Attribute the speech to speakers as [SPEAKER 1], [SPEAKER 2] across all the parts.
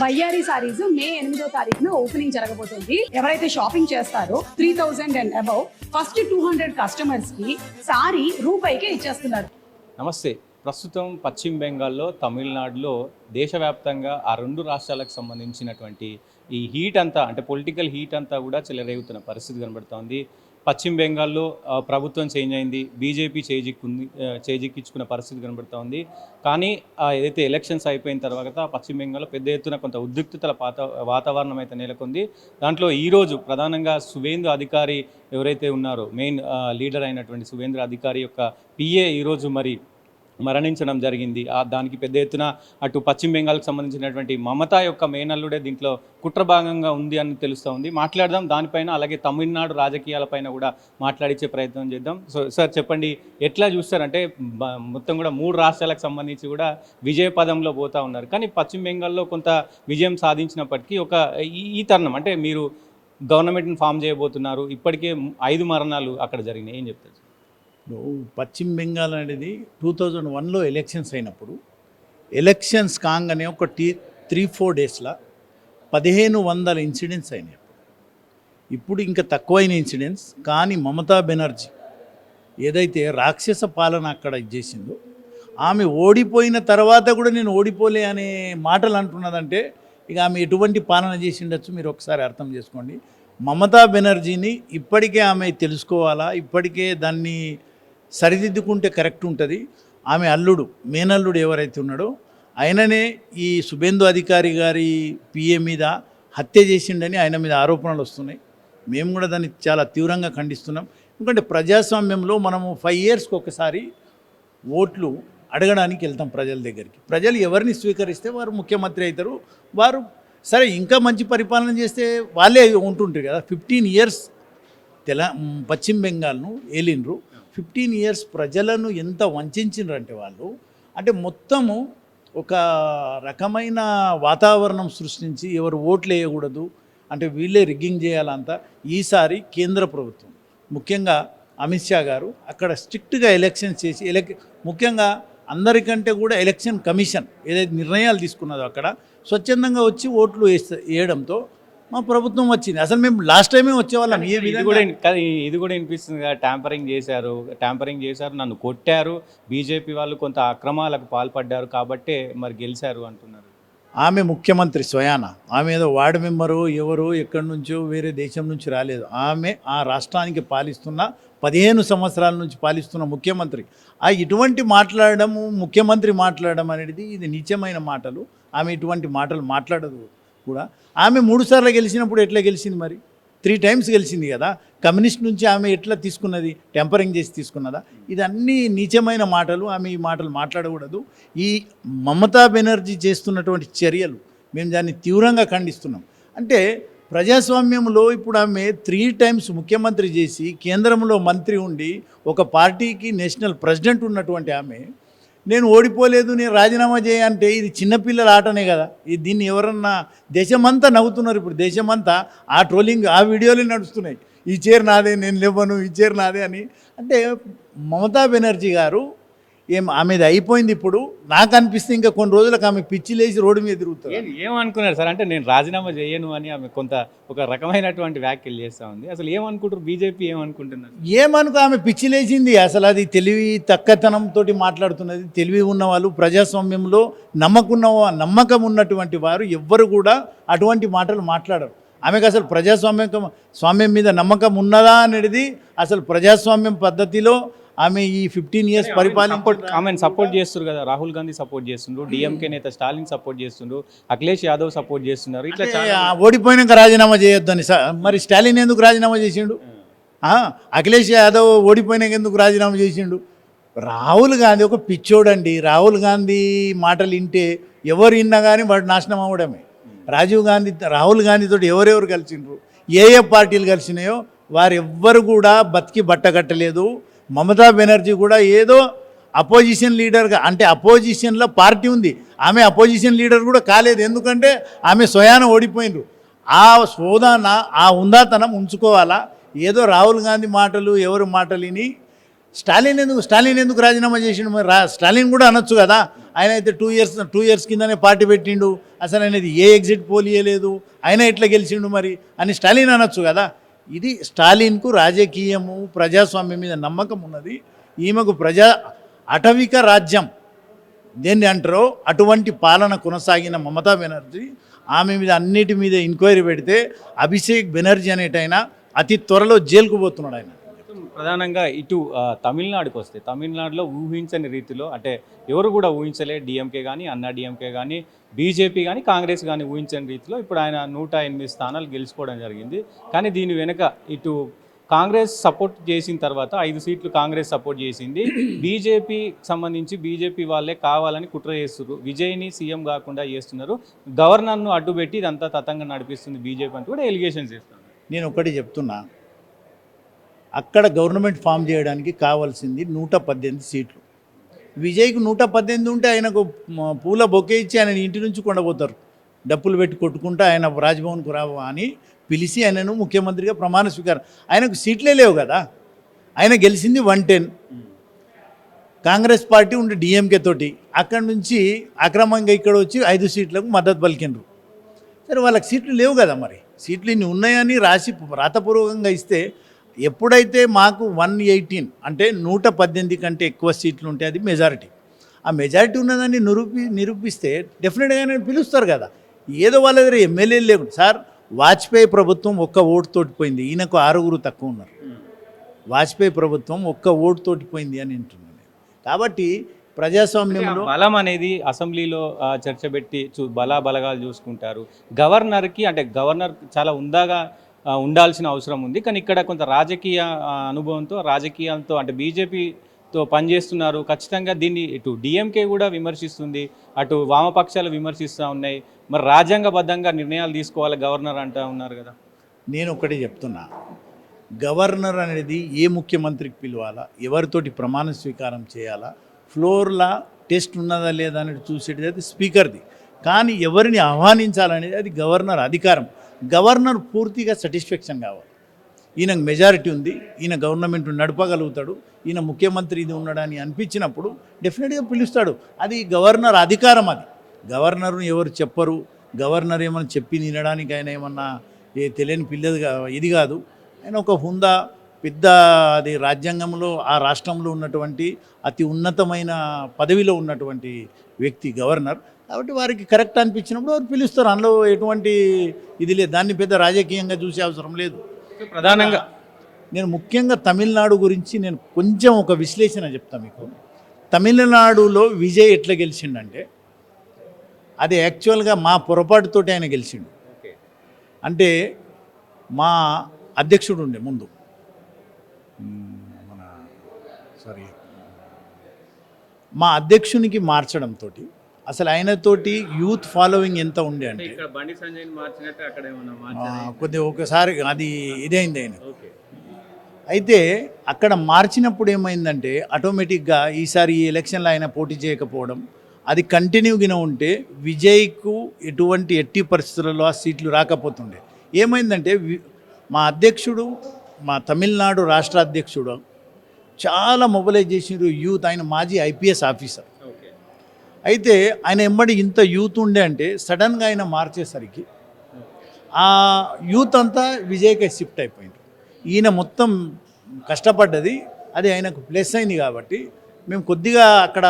[SPEAKER 1] బయ్యారి సారీస్ మే 8వ తారీఖున ఓపెనింగ్ జరగబోతుంది. ఎవరైతే షాపింగ్ చేస్తారో 3000 అండ్ అబౌవ్ ఫస్ట్ 200 కస్టమర్స్ కి సారీ రూపాయికే ఇచ్చేస్తున్నారు.
[SPEAKER 2] నమస్తే. ప్రస్తుతం పశ్చిమ బెంగాల్లో, తమిళనాడులో దేశవ్యాప్తంగా ఆ రెండు రాష్ట్రాలకు సంబంధించినటువంటి ఈ హీట్ అంతా, అంటే పొలిటికల్ హీట్ అంతా కూడా చెలరేగుతున్న పరిస్థితి కనబడుతోంది. పశ్చిమ బెంగాల్లో ప్రభుత్వం చేంజ్ అయింది, బీజేపీ చేజిక్కించుకున్న పరిస్థితి కనబడుతోంది. కానీ ఏదైతే ఎలక్షన్స్ అయిపోయిన తర్వాత పశ్చిమ బెంగాల్లో పెద్ద ఎత్తున కొంత ఉద్రిక్తతల వాతావరణం అయితే నెలకొంది. దాంట్లో ఈరోజు ప్రధానంగా సువేందు అధికారి ఎవరైతే ఉన్నారో, మెయిన్ లీడర్ అయినటువంటి సువేంద్ర అధికారి యొక్క పిఏ ఈరోజు మరణించడం జరిగింది. దానికి పెద్ద ఎత్తున అటు పశ్చిమ బెంగాల్కి సంబంధించినటువంటి మమతా యొక్క మేనల్లుడే దీంట్లో కుట్రభాగంగా ఉంది అని తెలుస్తూ ఉంది. మాట్లాడదాం దానిపైన, అలాగే తమిళనాడు రాజకీయాలపైన కూడా మాట్లాడించే ప్రయత్నం చేద్దాం. సో సార్ చెప్పండి, ఎట్లా చూస్తారంటే మొత్తం కూడా 3 రాష్ట్రాలకు సంబంధించి కూడా విజయ పదంలో పోతూ ఉన్నారు. కానీ పశ్చిమ బెంగాల్లో కొంత విజయం సాధించినప్పటికీ ఈ తరుణం అంటే మీరు గవర్నమెంట్ని ఫామ్ చేయబోతున్నారు, ఇప్పటికే 5 మరణాలు అక్కడ జరిగినాయి, ఏం చెప్తారు?
[SPEAKER 3] పశ్చిమ బెంగాల్ అనేది 2001లో ఎలక్షన్స్ అయినప్పుడు, ఎలక్షన్స్ కాగానే ఒక 3-4 డేస్లో 1500 ఇన్సిడెంట్స్ అయినాయి. ఇప్పుడు ఇంకా తక్కువైన ఇన్సిడెంట్స్. కానీ మమతా బెనర్జీ ఏదైతే రాక్షస పాలన అక్కడ చేసిందో, ఆమె ఓడిపోయిన తర్వాత కూడా నేను ఓడిపోలే అనే మాటలు అంటున్నదంటే ఇక ఆమె ఎటువంటి పాలన చేసి ఉండొచ్చు మీరు ఒకసారి అర్థం చేసుకోండి. మమతా బెనర్జీని ఇప్పటికే ఆమె తెలుసుకోవాలా, ఇప్పటికే దాన్ని సరిదిద్దుకుంటే కరెక్ట్ ఉంటుంది. ఆమె మేనల్లుడు ఎవరైతే ఉన్నాడో ఆయననే ఈ సుబేందు అధికారి గారి పిఏ మీద హత్య చేసిండని ఆయన మీద ఆరోపణలు వస్తున్నాయి. మేము కూడా దాన్ని చాలా తీవ్రంగా ఖండిస్తున్నాం. ఎందుకంటే ప్రజాస్వామ్యంలో మనము 5 ఇయర్స్కి ఒకసారి ఓట్లు అడగడానికి వెళ్తాం ప్రజల దగ్గరికి. ప్రజలు ఎవరిని స్వీకరిస్తే వారు ముఖ్యమంత్రి అవుతారు. వారు సరే ఇంకా మంచి పరిపాలన చేస్తే వాళ్ళే ఉంటుంటారు కదా. 15 ఇయర్స్ పశ్చిమ బెంగాల్ను ఏలిండ్రు. 15 ఇయర్స్ ప్రజలను ఎంత వంచిండ్రంటే వాళ్ళు, అంటే మొత్తము ఒక రకమైన వాతావరణం సృష్టించి ఎవరు ఓట్లు వేయకూడదు అంటే వీళ్ళే రిగ్గింగ్ చేయాలంతా. ఈసారి కేంద్ర ప్రభుత్వం ముఖ్యంగా అమిత్ షా గారు అక్కడ స్ట్రిక్ట్గా ఎలక్షన్స్ చేసి ముఖ్యంగా అందరికంటే కూడా ఎలక్షన్ కమిషన్ ఏదైతే నిర్ణయాలు తీసుకున్నదో అక్కడ స్వచ్ఛందంగా వచ్చి ఓట్లు వేయడంతో మా ప్రభుత్వం వచ్చింది. అసలు మేము లాస్ట్ టైమే వచ్చేవాళ్ళం.
[SPEAKER 2] ఇది కూడా వినిపిస్తుంది కదా, ట్యాంపరింగ్ చేశారు, నన్ను కొట్టారు, బీజేపీ వాళ్ళు కొంత అక్రమాలకు పాల్పడ్డారు కాబట్టే మరి గెలిచారు అంటున్నారు.
[SPEAKER 3] ఆమె ముఖ్యమంత్రి స్వయాన, ఆమె ఏదో వార్డు మెంబరు ఎవరు ఎక్కడి నుంచో వేరే దేశం నుంచి రాలేదు. ఆమె ఆ రాష్ట్రానికి పాలిస్తున్న 15 సంవత్సరాల నుంచి పాలిస్తున్న ముఖ్యమంత్రి. ఇటువంటి ముఖ్యమంత్రి మాట్లాడడం అనేది ఇది నీచమైన మాటలు. ఆమె ఇటువంటి మాటలు మాట్లాడదు కూడా. ఆమె 3 సార్లు గెలిచినప్పుడు ఎట్లా గెలిచింది? మరి 3 టైమ్స్ గెలిచింది కదా. కమ్యూనిస్ట్ నుంచి ఆమె ఎట్లా తీసుకున్నది? టెంపరింగ్ చేసి తీసుకున్నదా? ఇదన్నీ నీచమైన మాటలు. ఆమె ఈ మాటలు మాట్లాడకూడదు. ఈ మమతా బెనర్జీ చేస్తున్నటువంటి చర్యలు మేము దాన్ని తీవ్రంగా ఖండిస్తున్నాం. అంటే ప్రజాస్వామ్యంలో ఇప్పుడు ఆమె 3 టైమ్స్ ముఖ్యమంత్రి చేసి కేంద్రంలో మంత్రి ఉండి ఒక పార్టీకి నేషనల్ ప్రెసిడెంట్ ఉన్నటువంటి ఆమె నేను ఓడిపోలేదు, నేను రాజీనామా చేయంటే ఇది చిన్నపిల్లల ఆటనే కదా. దీన్ని ఎవరన్నా దేశమంతా నవ్వుతున్నారు. ఇప్పుడు దేశమంతా ఆ ట్రోలింగ్ ఆ వీడియోలే నడుస్తున్నాయి. ఈ చైర్ నాదే, నేను లేవను, ఈ చైర్ నాదే అని. అంటే మమతా బెనర్జీ గారు ఆమెది అయిపోయింది. ఇప్పుడు నాకు అనిపిస్తే ఇంకా కొన్ని రోజులకు ఆమె పిచ్చి లేచి రోడ్డు మీద తిరుగుతారు.
[SPEAKER 2] ఏమనుకున్నారు సార్? అంటే నేను రాజీనామా చేయను అని ఆమె ఒక రకమైనటువంటి వ్యాఖ్యలు చేస్తూ ఉంది. అసలు ఏమనుకుంటారు? బీజేపీ ఏమనుకో ఆమె పిచ్చి లేచింది. అసలు అది తెలివి తక్కువతనంతో మాట్లాడుతున్నది. తెలివి ఉన్నవాళ్ళు, ప్రజాస్వామ్యంలో నమ్మకం ఉన్నటువంటి వారు ఎవ్వరు కూడా అటువంటి మాటలు మాట్లాడరు. ఆమెకు అసలు స్వామ్యం మీద నమ్మకం ఉన్నదా అనేది అసలు ప్రజాస్వామ్యం పద్ధతిలో ఆమె ఈ 15 ఇయర్స్ ఆమెను సపోర్ట్ చేస్తున్నారు కదా. రాహుల్ గాంధీ సపోర్ట్ చేస్తుండ్రు, డిఎంకే నేత స్టాలిన్ సపోర్ట్ చేస్తుండ్రు, అఖిలేష్ యాదవ్ సపోర్ట్ చేస్తున్నారు. ఇట్లా
[SPEAKER 3] ఓడిపోయినాక రాజీనామా చేయొద్దని. మరి స్టాలిన్ ఎందుకు రాజీనామా చేసిండు? అఖిలేష్ యాదవ్ ఓడిపోయినాక ఎందుకు రాజీనామా చేసిండు? రాహుల్ గాంధీ ఒక పిచ్చోడండి. రాహుల్ గాంధీ మాటలు వింటే ఎవరు విన్నా కానీ వాడు నాశనం అవ్వడమే. రాహుల్ గాంధీతో ఎవరెవరు కలిసిండ్రు, ఏ పార్టీలు కలిసినాయో వారెవ్వరు కూడా బతికి బట్టగట్టలేదు. మమతా బెనర్జీ కూడా ఏదో అపోజిషన్ లీడర్గా, అంటే అపోజిషన్లో పార్టీ ఉంది, ఆమె అపోజిషన్ లీడర్ కూడా కాలేదు. ఎందుకంటే ఆమె స్వయాన ఓడిపోయినరు. ఆ ఉందాతనం ఉంచుకోవాలా. ఏదో రాహుల్ గాంధీ మాటలు ఎవరు మాటలు విని స్టాలిన్ ఎందుకు రాజీనామా చేసిండు? మరి స్టాలిన్ కూడా అనొచ్చు కదా, ఆయన అయితే 2 ఇయర్స్ కిందనే పార్టీ పెట్టిండు, అసలు అనేది ఏ ఎగ్జిట్ పోల్ ఇవ్వలేదు, ఆయన ఎట్లా గెలిచిండు మరి అని స్టాలిన్ అనొచ్చు కదా. ఇది స్టాలిన్కు రాజకీయము ప్రజాస్వామ్యం మీద నమ్మకం ఉన్నది. ఈమెకు అటవిక రాజ్యం దేన్ని అంటారో అటువంటి పాలన కొనసాగిన మమతా బెనర్జీ ఆమె మీద అన్నిటి మీద ఎంక్వైరీ పెడితే అభిషేక్ బెనర్జీ అనేటైనా అతి త్వరలో జైలుకు పోతున్నాడు ఆయన.
[SPEAKER 2] ప్రధానంగా ఇటు తమిళనాడుకి వస్తే, తమిళనాడులో ఊహించని రీతిలో, అంటే ఎవరు కూడా ఊహించలే, డిఎంకే కానీ అన్నా డిఎంకే కానీ బీజేపీ కానీ కాంగ్రెస్ కానీ ఊహించని రీతిలో ఇప్పుడు ఆయన 108 స్థానాలు గెలుచుకోవడం జరిగింది. కానీ దీని వెనుక ఇటు కాంగ్రెస్ సపోర్ట్ చేసిన తర్వాత 5 సీట్లు కాంగ్రెస్ సపోర్ట్ చేసింది, బీజేపీకి సంబంధించి బీజేపీ వాళ్ళే కావాలని కుట్ర చేస్తున్నారు, విజయ్ని సీఎం కాకుండా చేస్తున్నారు, గవర్నర్ను అడ్డుపెట్టి ఇదంతా తతంగా నడిపిస్తుంది బీజేపీ అని కూడా ఎలిగేషన్స్ చేస్తున్నారు.
[SPEAKER 3] నేను ఒకటి చెప్తున్నా, అక్కడ గవర్నమెంట్ ఫామ్ చేయడానికి కావాల్సింది 118 సీట్లు. విజయ్కు 118 ఉంటే ఆయనకు పూల బొకే ఇచ్చి ఆయన ఇంటి నుంచి కొండపోతారు, డప్పులు పెట్టి కొట్టుకుంటూ ఆయన రాజ్భవన్కు రావా అని పిలిచి ఆయనను ముఖ్యమంత్రిగా ప్రమాణ స్వీకారం. ఆయనకు సీట్లే లేవు కదా, ఆయన గెలిచింది 110. కాంగ్రెస్ పార్టీ ఉండే డిఎంకే తోటి అక్కడి నుంచి అక్రమంగా ఇక్కడ వచ్చి 5 సీట్లకు మద్దతు పలికినరు. సరే, వాళ్ళకి సీట్లు లేవు కదా, మరి సీట్లు ఇన్ని ఉన్నాయని రాసి రాతపూర్వకంగా ఇస్తే, ఎప్పుడైతే మాకు 118 అంటే 118 కంటే ఎక్కువ సీట్లు ఉంటే అది మెజారిటీ, ఆ మెజారిటీ ఉన్నదాన్ని నిరూపిస్తే డెఫినెట్గా పిలుస్తారు కదా. ఏదో వాళ్ళ దగ్గర ఎమ్మెల్యేలు లేకుండా, సార్ వాజ్పేయి ప్రభుత్వం ఒక్క ఓటుతోటి పోయింది, ఈయనకు 6 తక్కువ ఉన్నారు. వాజ్పేయి ప్రభుత్వం ఒక్క ఓటుతోటి పోయింది అని అంటున్నాను. కాబట్టి ప్రజాస్వామ్యంలో
[SPEAKER 2] బలం అనేది అసెంబ్లీలో చర్చ పెట్టి బలగాలు చూసుకుంటారు. గవర్నర్కి అంటే గవర్నర్ చాలా ఉందాగా ఉండాల్సిన అవసరం ఉంది, కానీ ఇక్కడ కొంత రాజకీయ అనుభవంతో రాజకీయాలతో అంటే బీజేపీతో పనిచేస్తున్నారు. ఖచ్చితంగా దీన్ని ఇటు డిఎంకే కూడా విమర్శిస్తుంది, అటు వామపక్షాలు విమర్శిస్తూ ఉన్నాయి. మరి రాజ్యాంగబద్ధంగా నిర్ణయాలు తీసుకోవాలి గవర్నర్ అంటూ ఉన్నారు కదా. నేను
[SPEAKER 3] ఒకటి చెప్తున్నా, గవర్నర్ అనేది ఏ ముఖ్యమంత్రికి పిలవాలా, ఎవరితోటి ప్రమాణ స్వీకారం చేయాలా, ఫ్లోర్లా టెస్ట్ ఉన్నదా లేదా అనేది చూసేది అది స్పీకర్ది. కానీ ఎవరిని ఆహ్వానించాలనేది అది గవర్నర్ అధికారం. గవర్నర్ పూర్తిగా సాటిస్ఫాక్షన్ కావాలి, ఈయనకు మెజారిటీ ఉంది, ఈయన గవర్నమెంట్ నడపగలుగుతాడు, ఈయన ముఖ్యమంత్రి ఇది ఉన్నాడని అనిపించినప్పుడు డెఫినెట్గా పిలుస్తాడు. అది గవర్నర్ అధికారం. అది గవర్నర్ను ఎవరు చెప్పరు. గవర్నర్ ఏమన్నా చెప్పి వినడానికి ఆయన ఏమన్నా తెలియని పిల్లది ఇది కాదు. ఆయన ఒక హుందా పెద్ద, అది రాజ్యాంగంలో ఆ రాష్ట్రంలో ఉన్నటువంటి అతి ఉన్నతమైన పదవిలో ఉన్నటువంటి వ్యక్తి గవర్నర్. కాబట్టి వారికి కరెక్ట్ అనిపించినప్పుడు వారు పిలుస్తారు, అందులో ఎటువంటి ఇది లేదు, దాన్ని పెద్ద రాజకీయంగా చూసే అవసరం లేదు.
[SPEAKER 2] ప్రధానంగా
[SPEAKER 3] నేను ముఖ్యంగా తమిళనాడు గురించి నేను కొంచెం ఒక విశ్లేషణ చెప్తాను మీకు. తమిళనాడులో విజయ్ ఎట్లా గెలిచిండంటే, అది యాక్చువల్గా మా పొరపాటుతోటి ఆయన గెలిచిండు. అంటే మా అధ్యక్షుడు ఉండే ముందు, మా అధ్యక్షునికి మార్చడంతో అసలు ఆయనతోటి యూత్ ఫాలోయింగ్ ఎంత ఉండే అంటే కొద్దిగా ఒకసారి అది ఇదైంది ఆయన. అయితే అక్కడ మార్చినప్పుడు ఏమైందంటే ఆటోమేటిక్గా ఈసారి ఈ ఎలక్షన్లో ఆయన పోటీ చేయకపోవడం, అది కంటిన్యూగా ఉంటే విజయ్కు ఎట్టి పరిస్థితులలో ఆ సీట్లు రాకపోతుండే. ఏమైందంటే మా అధ్యక్షుడు, మా తమిళనాడు రాష్ట్ర అధ్యక్షుడు చాలా మొబిలైజ్ చేసినారు యూత్. ఆయన మాజీ ఐపీఎస్ ఆఫీసర్. అయితే ఆయన ఎంబడి ఇంత యూత్ ఉండే అంటే సడన్గా ఆయన మార్చేసరికి ఆ యూత్ అంతా విజయ్కి షిఫ్ట్ అయిపోయింది. ఈయన మొత్తం కష్టపడ్డది అది ఆయనకు ప్లస్ అయింది. కాబట్టి మేము కొద్దిగా అక్కడ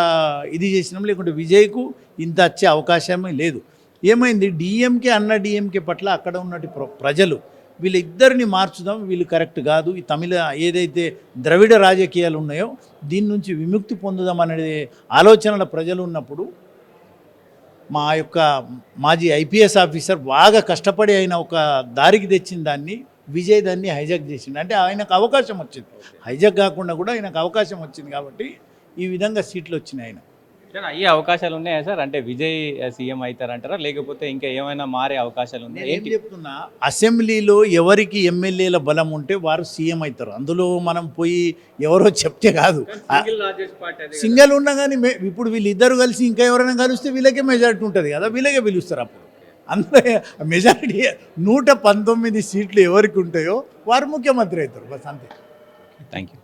[SPEAKER 3] ఇది చేసినాం, లేకుంటే విజయ్కు ఇంత వచ్చే అవకాశమే లేదు. ఏమైంది, డిఎంకే డిఎంకే పట్ల అక్కడ ఉన్నటి ప్రజలు వీళ్ళిద్దరిని మార్చుదాం, వీళ్ళు కరెక్ట్ కాదు, ఈ తమిళ ఏదైతే ద్రవిడ రాజకీయాలు ఉన్నాయో దీని నుంచి విముక్తి పొందుదాం అనే ఆలోచనల ప్రజలు ఉన్నప్పుడు మా యొక్క మాజీ ఐపీఎస్ ఆఫీసర్ బాగా కష్టపడి ఆయన ఒక దారికి తెచ్చిన దాన్ని విజయ్ దాన్ని హైజాక్ చేసిండు. అంటే ఆయనకు అవకాశం వచ్చింది, హైజాక్ కాకుండా కూడా ఆయనకు అవకాశం వచ్చింది. కాబట్టి ఈ విధంగా సీట్లు వచ్చినాయి. ఆయన
[SPEAKER 2] సార్ అయ్యే అవకాశాలు ఉన్నాయా సార్? అంటే విజయ్ సీఎం అవుతారంటారా, లేకపోతే ఇంకా ఏమైనా మారే అవకాశాలు ఉన్నాయి?
[SPEAKER 3] ఏం చెప్తున్నా, అసెంబ్లీలో ఎవరికి ఎమ్మెల్యేల బలం ఉంటే వారు సీఎం అవుతారు. అందులో మనం పోయి ఎవరో చెప్తే కాదు, సింగిల్ ఉన్నా కానీ ఇప్పుడు వీళ్ళిద్దరు కలిసి ఇంకా ఎవరైనా కలిస్తే వీళ్ళకే మెజారిటీ ఉంటుంది కదా, వీళ్ళకే పిలుస్తారు. అప్పుడు అందులో మెజారిటీ 119 సీట్లు ఎవరికి ఉంటాయో వారు ముఖ్యమంత్రి అవుతారు. బస్ అంతే.
[SPEAKER 2] Thank you.